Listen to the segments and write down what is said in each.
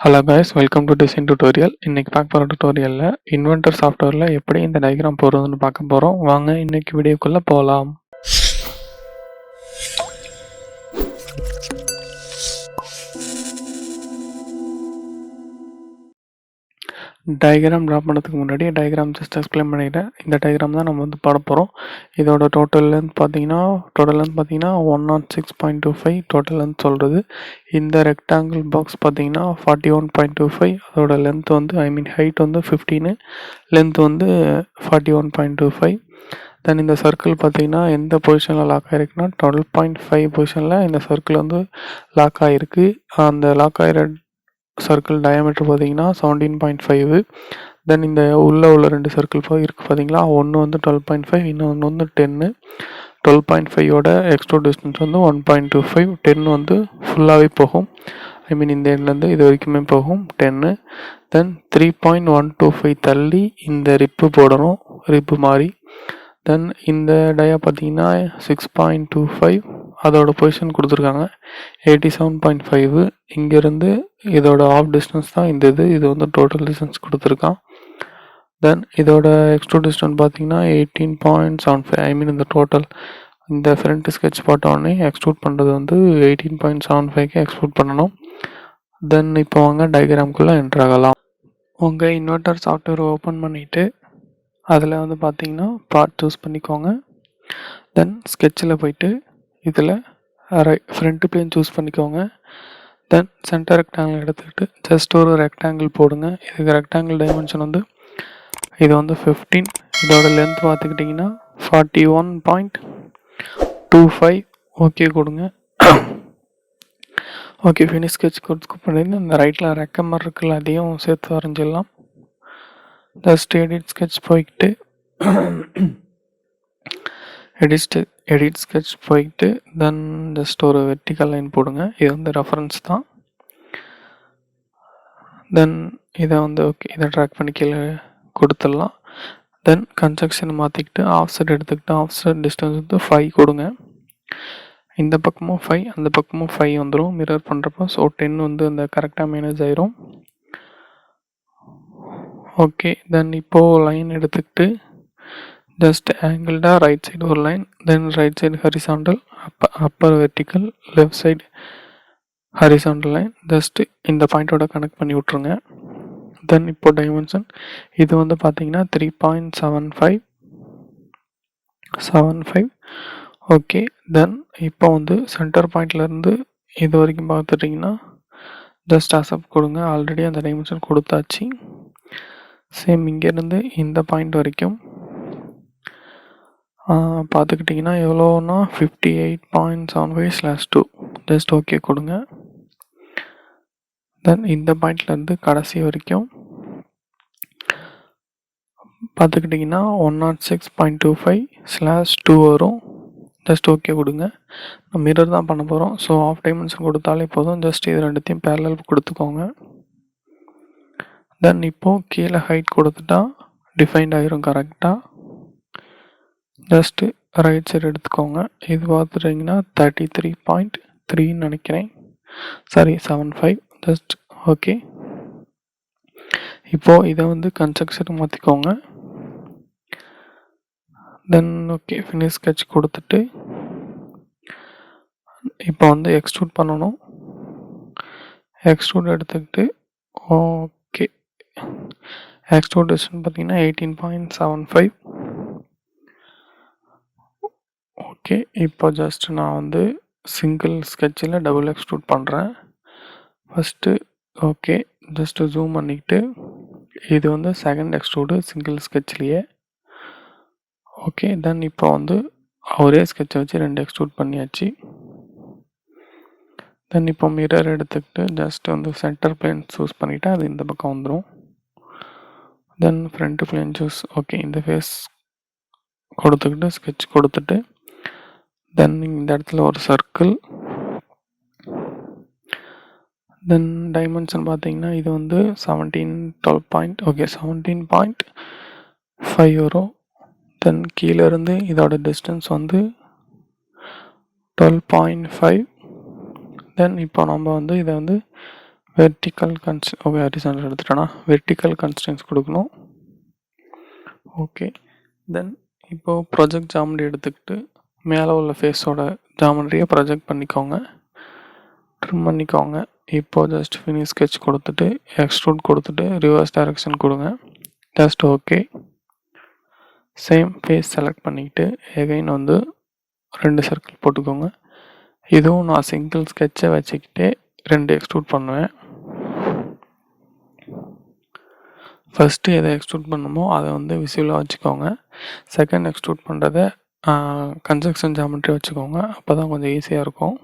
Hello guys, welcome to design tutorial. இன்னைக்கு பார்க்க போற tutorialல இன்வென்டர் சாஃப்ட்வேர்ல எப்படி இந்த டயகிராம் போடுறதுன்னு பார்க்க போறோம். வாங்க இன்னைக்கு வீடியோக்குள்ள போலாம். டயகிராம் டிரா பண்ணதுக்கு முன்னாடி டயகிராம் ஜஸ்ட் எக்ஸ்பிளைன் பண்ணிடுறேன். இந்த டயகிராம் தான் நம்ம வந்து போட போகிறோம். இதோட டோட்டல் லென்த் பார்த்தீங்கன்னா 106.25 டோட்டல் லென்த் சொல்கிறது. இந்த ரெக்டாங்கிள் பாக்ஸ் பார்த்தீங்கன்னா 41.25, அதோட லென்த் வந்து ஹைட் வந்து 15, லென்த் வந்து 41.25. தென் இந்த சர்க்கிள் பார்த்தீங்கன்னா எந்த பொசிஷனில் லாக் ஆகிருக்குன்னா 12.5 பொசிஷனில் இந்த சர்க்கிள் வந்து லாக் ஆகிருக்கு. அந்த லாக் ஆகிற சர்க்கிள் டயாமீட்டர் பார்த்தீங்கன்னா 17.5. தென் இந்த உள்ள ரெண்டு சர்க்கிள் இருக்குது பார்த்தீங்களா, ஒன்று வந்து 12.5, இன்னொன்று வந்து 10. 12.5ஓட எக்ஸ்ட்ரூட் டிஸ்டன்ஸ் வந்து 1.25. 10 வந்து ஃபுல்லாகவே போகும், இந்த எண்ட்லேருந்து இது வரைக்குமே போகும் 10. தென் 3.125 தள்ளி இந்த ரிப்பு போடணும், ரிப்பு மாதிரி. தென் இந்த டயா பார்த்தீங்கன்னா 6.25, அதோட பொசிஷன் கொடுத்துருக்காங்க 87.5. இங்கேருந்து இதோட ஆஃப் டிஸ்டன்ஸ் தான் இது வந்து டோட்டல் டிஸ்டன்ஸ் கொடுத்துருக்கான். தென் இதோட எக்ஸ்ட்ரூட் டிஸ்டன்ஸ் பார்த்தீங்கன்னா 18.75. இந்த டோட்டல் இந்த ஃப்ரண்ட் ஸ்கெட்ச் போட்டோடனே எக்ஸ்ட்ரூட் பண்ணுறது வந்து 18.75க்கு எக்ஸ்ட்ரூட் பண்ணணும். தென் இப்போ வாங்க டயக்ராம்குள்ளே என்ட்ரு ஆகலாம். உங்கள் இன்வெர்ட்டர் சாஃப்ட்வேர் ஓப்பன் பண்ணிவிட்டு அதில் வந்து பார்த்தீங்கன்னா பார்ட் சூஸ் பண்ணிக்கோங்க. தென் ஸ்கெட்சில் போயிட்டு இதில் ஃப்ரண்ட் பிளேன் சூஸ் பண்ணிக்கோங்க. தென் சென்டர் ரெக்டாங்கிள் எடுத்துக்கிட்டு ஜஸ்ட் ஒரு ரெக்டாங்கிள் போடுங்க. இதுக்கு ரெக்டாங்கிள் டைமென்ஷன் வந்து இது வந்து 15. இதோட லென்த் பார்த்துக்கிட்டிங்கன்னா 41.25. ஓகே கொடுங்க. ஓகே ஃபினிஷ் ஸ்கெட்ச் கொடுத்து பண்ணிட்டு இந்த ரைட்டில் ரெக்கமர் இருக்குல்ல, அதையும் சேர்த்து வரைஞ்சிடலாம். ஜஸ்ட் எடிட் ஸ்கெட்ச் போய்கிட்டு எடிட் ஸ்கெட்ச் போய்கிட்டு தென் ஜஸ்ட் ஒரு வெர்டிக்கல் லைன் போடுங்க. இது வந்து ரெஃபரன்ஸ் தான். தென் இதை வந்து ஓகே, இதை ட்ராக் பண்ணி கீழே கொடுத்துடலாம். தென் கன்ஸ்ட்ரக்ஷன் மாற்றிக்கிட்டு ஆஃப்செட் எடுத்துக்கிட்டு ஆஃப்செட் டிஸ்டன்ஸ் வந்து 5 கொடுங்க. இந்த பக்கமும் 5, அந்த பக்கமும் 5 வந்துடும் மிரர் பண்ணுறப்போ. ஸோ 10 வந்து அந்த கரெக்டாக மேனேஜ் ஆயிரும். ஓகே, தென் இப்போது லைன் எடுத்துக்கிட்டு ஜஸ்ட் ஆங்கிள்டாக ரைட் சைடு ஒரு line, then right side horizontal, upper vertical, left side horizontal line. Just இந்த பாயிண்டோட கனெக்ட் பண்ணி விட்ருங்க. தென் இப்போ டைமென்ஷன் இது வந்து பார்த்தீங்கன்னா 3.75. ஓகே, தென் இப்போ வந்து சென்டர் பாயிண்ட்லேருந்து இது வரைக்கும் பார்த்துட்டிங்கன்னா ஜஸ்ட் அசப்ட் கொடுங்க. ஆல்ரெடி அந்த டைமென்ஷன் கொடுத்தாச்சு. சேம் இங்கேருந்து இந்த பாயிண்ட் வரைக்கும் பார்த்துக்கிட்டிங்கன்னா எவ்வளோன்னா 58.75/2. ஜஸ்ட் ஓகே கொடுங்க. தென் இந்த பாயிண்ட்லேருந்து கடைசி வரைக்கும் பார்த்துக்கிட்டிங்கன்னா 106.25/2 வரும். ஜஸ்ட் ஓகே கொடுங்க. நம்ம மிரர் தான் பண்ண போகிறோம், ஸோ ஆஃப் டைமென்ஷன் கொடுத்தாலே போதும். ஜஸ்ட் இது ரெண்டுத்தையும் பேரலல் கொடுத்துக்கோங்க. தென் இப்போது கீழே ஹைட் கொடுத்துட்டா டிஃபைன்ட் ஆகிரும் கரெக்டாக. ஜஸ்ட்டு ரைட் சைடு எடுத்துக்கோங்க. இது பார்த்துட்டிங்கன்னா 33.3 நினைக்கிறேன், சாரி 75. Just okay. இப்போது இதை வந்து கன்ஸ்ட்ரக்ஷன் மாற்றிக்கோங்க. தென் ஓகே ஃபினிஷ் ஸ்கெட்ச் கொடுத்துட்டு இப்போ வந்து எக்ஸ்ட்ரூட் பண்ணணும். எக்ஸ்ட்ரூட் எடுத்துக்கிட்டு ஓகே, எக்ஸ்ட்ரூட் டிஸ்டன்ஸ் பார்த்தீங்கன்னா 18.75. ஓகே, இப்போ ஜஸ்ட் நான் வந்து சிங்கிள் ஸ்கெட்சில் டபுள் எக்ஸ்ட்ரூட் பண்ணுறேன். ஃபஸ்ட்டு ஓகே, ஜஸ்ட்டு ஜூம் பண்ணிக்கிட்டு இது வந்து செகண்ட் எக்ஸ்ட்ரூடு சிங்கிள் ஸ்கெட்ச்லேயே. ஓகே, தென் இப்போ வந்து ஒரே ஸ்கெட்சை வச்சு 2 எக்ஸ்ட்ரூட் பண்ணியாச்சு. தென் இப்போ மிரர் எடுத்துக்கிட்டு ஜஸ்ட் வந்து சென்டர் பிளேன் சூஸ் பண்ணிவிட்டு அது இந்த பக்கம் வந்துடும். தென் ஃப்ரண்ட் பிளேன் சூஸ். ஓகே, இந்த ஃபேஸ் கொடுத்துக்கிட்டு ஸ்கெட்ச் கொடுத்துட்டு தென் இந்த இடத்துல ஒரு சர்க்கிள். தென் டைமென்ஷன் பார்த்தீங்கன்னா இது வந்து 17.5 வரும். தென் கீழேருந்து இதோட டிஸ்டன்ஸ் வந்து 12.5. தென் இப்போ நம்ம வந்து இதை வந்து வெர்டிக்கல் ஓகே ஹரிசாண்டல் எடுத்துட்டோன்னா வெர்டிக்கல் கன்ஸ்ட்ரெயின்ஸ் கொடுக்கணும். ஓகே, தென் இப்போது ப்ரொஜெக்ட் ஜாமெண்ட்ரி எடுத்துக்கிட்டு மேலே உள்ள ஃபேஸோட ஜாமெண்ட்ரியை ப்ரொஜெக்ட் பண்ணிக்கோங்க, ட்ரிம் பண்ணிக்கோங்க. இப்போது ஜஸ்ட் ஃபினிஷ் ஸ்கெட்ச் கொடுத்துட்டு எக்ஸ்ட்ரூட் கொடுத்துட்டு ரிவர்ஸ் டைரக்ஷன் கொடுங்க. Just okay. Same face select பண்ணிக்கிட்டு எகைன் வந்து 2 சர்க்கிள் போட்டுக்கோங்க. இதுவும் நான் சிங்கிள் ஸ்கெட்சை வச்சுக்கிட்டே 2 எக்ஸ்ட்ரூட் பண்ணுவேன். ஃபஸ்ட்டு எதை எக்ஸ்ட்ரூட் பண்ணணுமோ அதை வந்து விசிபிளாக வச்சுக்கோங்க. செகண்ட் எக்ஸ்ட்ரூட் பண்ணுறதை கன்ஸ்ட்ரக்ஷன் ஜாமெண்ட்ரி வச்சுக்கோங்க. அப்போ தான் கொஞ்சம் ஈஸியாக இருக்கும்.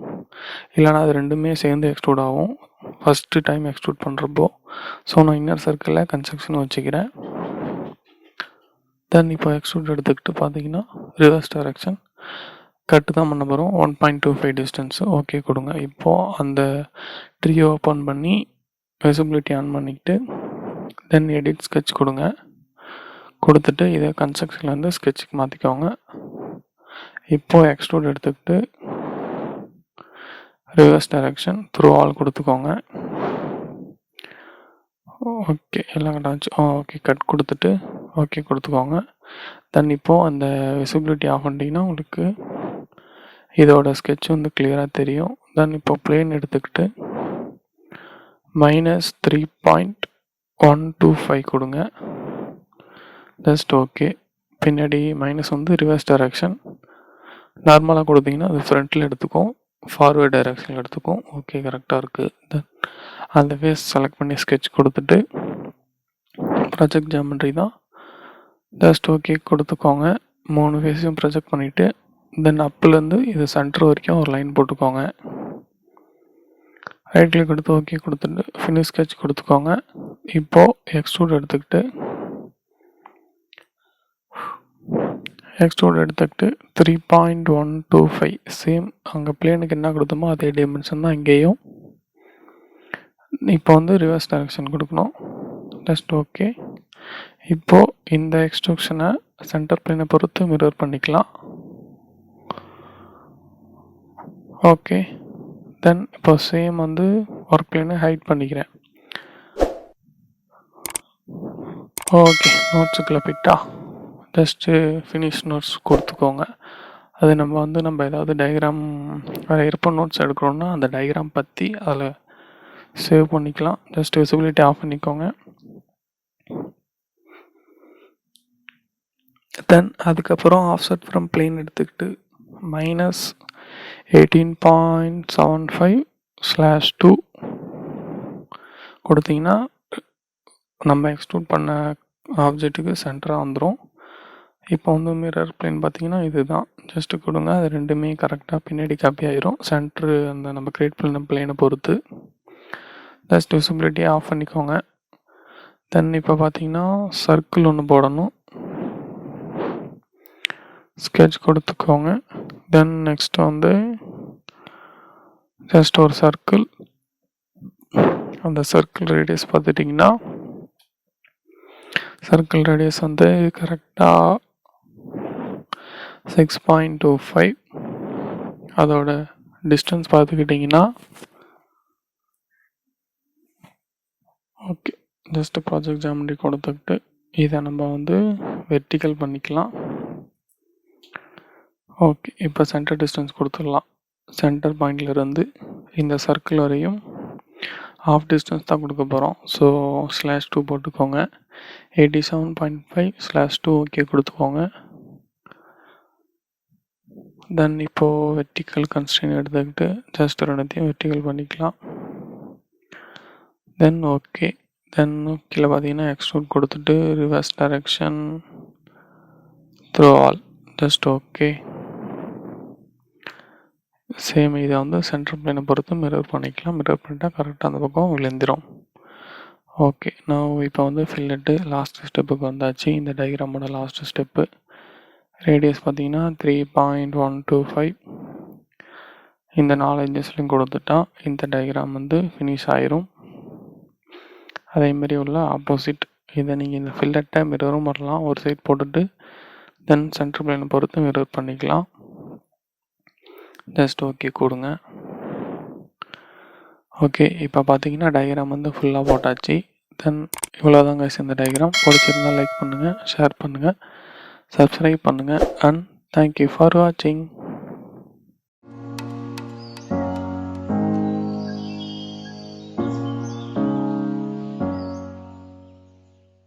இல்லைனா அது ரெண்டுமே சேர்ந்து எக்ஸ்ட்ரூட் ஆகும் ஃபஸ்ட்டு டைம் எக்ஸ்ட்ரூட் பண்ணுறப்போ. ஸோ நான் இன்னர் சர்க்கிளில் கன்ஸ்ட்ரக்ஷன் வச்சுக்கிறேன். தென் இப்போ எக்ஸ்ட்ரூட் எடுத்துக்கிட்டு பார்த்தீங்கன்னா ரிவர்ஸ் டைரக்ஷன் கட்டு தான் பண்ண போகிறோம். 1.25 டிஸ்டன்ஸு ஓகே கொடுங்க. இப்போது அந்த ட்ரீயை ஓப்பன் பண்ணி விசிபிலிட்டி ஆன் பண்ணிக்கிட்டு தென் எடிட் ஸ்கெட்ச் கொடுங்க. கொடுத்துட்டு இதை கன்ஸ்ட்ரக்ஷன்லேருந்து ஸ்கெட்சுக்கு மாற்றிக்கோங்க. இப்போது எக்ஸ்ட்ரூட் எடுத்துக்கிட்டு ரிவர்ஸ் டைரக்ஷன் த்ரூ ஆல் கொடுத்துக்கோங்க. ஓகே, எல்லாம் கட்டாச்சு. ஓகே, கட் கொடுத்துட்டு ஓகே கொடுத்துக்கோங்க. தென் இப்போது அந்த விசிபிலிட்டி ஆஃப் பண்ணிட்டீங்கன்னா உங்களுக்கு இதோட ஸ்கெட்ச் வந்து கிளியராக தெரியும். தென் இப்போ பிளேன் எடுத்துக்கிட்டு -3.125 கொடுங்க. Just okay. பின்னாடி மைனஸ் வந்து ரிவர்ஸ் டைரக்ஷன். நார்மலாக கொடுத்தீங்கன்னா அது ஃப்ரண்ட்டில் எடுத்துக்கும், ஃபார்வேர்ட் டைரக்ஷனில் எடுத்துக்கும். ஓகே, கரெக்டாக இருக்குது. தென் அந்த ஃபேஸ் செலக்ட் பண்ணி ஸ்கெட்ச் கொடுத்துட்டு ப்ரொஜெக்ட் ஜாமெண்ட்ரி தான். ஜஸ்ட் ஓகே கொடுத்துக்கோங்க. 3 ஃபேஸையும் ப்ரொஜெக்ட் பண்ணிவிட்டு தென் அப்புலேருந்து இது சென்டர் வரைக்கும் ஒரு லைன் போட்டுக்கோங்க. ரைட் கிளிக் கொடுத்து ஓகே கொடுத்துட்டு ஃபினிஷ் ஸ்கெட்ச் கொடுத்துக்கோங்க. இப்போது எக்ஸ்ட்ரூட் எடுத்துக்கிட்டு 3.125 சேம் அங்கே பிளேனுக்கு என்ன கொடுத்தோமோ அதே டைமென்ஷன் தான் இங்கேயும். இப்போ வந்து ரிவர்ஸ் டைரக்ஷன் கொடுக்கணும். Just okay. இப்போது இந்த எக்ஸ்ட்ரூஷனை சென்டர் பிளேனை பொறுத்து மிரர் பண்ணிக்கலாம். ஓகே, தென் இப்போ சேம் வந்து ஒர்க் பிளேனை ஹைட் பண்ணிக்கிறேன். ஓகே, நோட்ஸுக்குள்ளே போயிட்டா ஜஸ்ட்டு ஃபினிஷ் நோட்ஸ் கொடுத்துக்கோங்க. அது நம்ம ஏதாவது டயக்ராம் வேறு இருப்ப நோட்ஸ் எடுக்கிறோன்னா அந்த டயக்ராம் பற்றி அதில் சேவ் பண்ணிக்கலாம். ஜஸ்ட் விசிபிலிட்டி ஆஃப் பண்ணிக்கோங்க. தென் அதுக்கப்புறம் ஆஃப்செட் ஃப்ரம் பிளேன் எடுத்துக்கிட்டு -18.75/2 கொடுத்தீங்கன்னா நம்ம எக்ஸ்ட்ரூட் பண்ண ஆப்ஜெக்ட்டுக்கு சென்டராக வந்துடும். இப்போ வந்து மிரர் பிளேன் பார்த்தீங்கன்னா இதுதான். ஜஸ்ட்டு கொடுங்க, அது ரெண்டுமே கரெக்டாக பின்னாடி காப்பி ஆயிரும் சென்ட்ரு அந்த நம்ம கிரியேட் பண்ண பிளேனை பொறுத்து. ஜஸ்ட் விசிபிலிட்டி ஆஃப் பண்ணிக்கோங்க. தென் இப்போ பார்த்தீங்கன்னா சர்க்கிள் ஒன்று போடணும். ஸ்கெட்ச் கொடுத்துக்கோங்க. தென் நெக்ஸ்ட் வந்து ஜஸ்ட் ஒரு சர்க்கிள். அந்த சர்க்கிள் ரேடியஸ் பார்த்துட்டிங்கன்னா சர்க்கிள் ரேடியஸ் வந்து கரெக்டாக 6.25. அதோட டிஸ்டன்ஸ் பார்த்துக்கிட்டிங்கன்னா ஓகே. ஜஸ்ட்டு ப்ராஜெக்ட் ஜாமெண்ட்ரி கொடுத்துக்கிட்டு இதை நம்ம வந்து வெர்டிக்கல் பண்ணிக்கலாம். ஓகே, இப்போ சென்டர் டிஸ்டன்ஸ் கொடுத்துடலாம். சென்டர் பாயிண்ட்லேருந்து இந்த சர்க்கிள் வரையும் ஆஃப் டிஸ்டன்ஸ் தான் கொடுக்க போகிறோம். ஸோ /2 போட்டுக்கோங்க. 87.5/2 ஓகே கொடுத்துக்கோங்க. தென் இப்போது வெர்டிக்கல் கன்ஸ்ட்ரெயின் எடுத்துக்கிட்டு ஜஸ்ட் ரெண்டுத்தையும் வெர்டிக்கல் பண்ணிக்கலாம். Then okay. தென் கீழே பார்த்தீங்கன்னா எக்ஸ்ட்ரூட் கொடுத்துட்டு reverse direction through all. Just okay. Same இதை வந்து சென்டர் பிளேனை பொறுத்து மிரர் பண்ணிக்கலாம். மிரர் பண்ணிட்டால் கரெக்டாக அந்த பக்கம் விழுந்துடும். ஓகே, நான் இப்போ வந்து ஃபில்லெட்டு லாஸ்ட் ஸ்டெப்புக்கு வந்தாச்சு. இந்த டயக்ராமோட லாஸ்ட் ஸ்டெப்பு ரேடியஸ் பார்த்தீங்கன்னா 3.125. இந்த 4 இன்ச்சஸ்லையும் கொடுத்துட்டா இந்த டயக்ராம் வந்து ஃபினிஷ் ஆயிரும். அதேமாரி உள்ள ஆப்போசிட் இதை நீங்கள் இந்த ஃபில்லெட்டை மிரரும் வரலாம். ஒரு சைட் போட்டுட்டு தென் சென்டர் பிளேனை பொறுத்து மிரர் பண்ணிக்கலாம். ஜஸ்ட் ஓகே கொடுங்க. ஓகே, இப்போ பார்த்தீங்கன்னா டயக்ராம் வந்து ஃபுல்லாக போட்டாச்சு. தென் இவ்வளோதான் கைஸ் இந்த டயக்ராம். பிடிச்சிருந்தால் லைக் பண்ணுங்கள், ஷேர் பண்ணுங்கள், சப்ஸ்கிரைப் பண்ணுங்கள் அண்ட் தேங்க்யூ ஃபார் வாட்சிங்.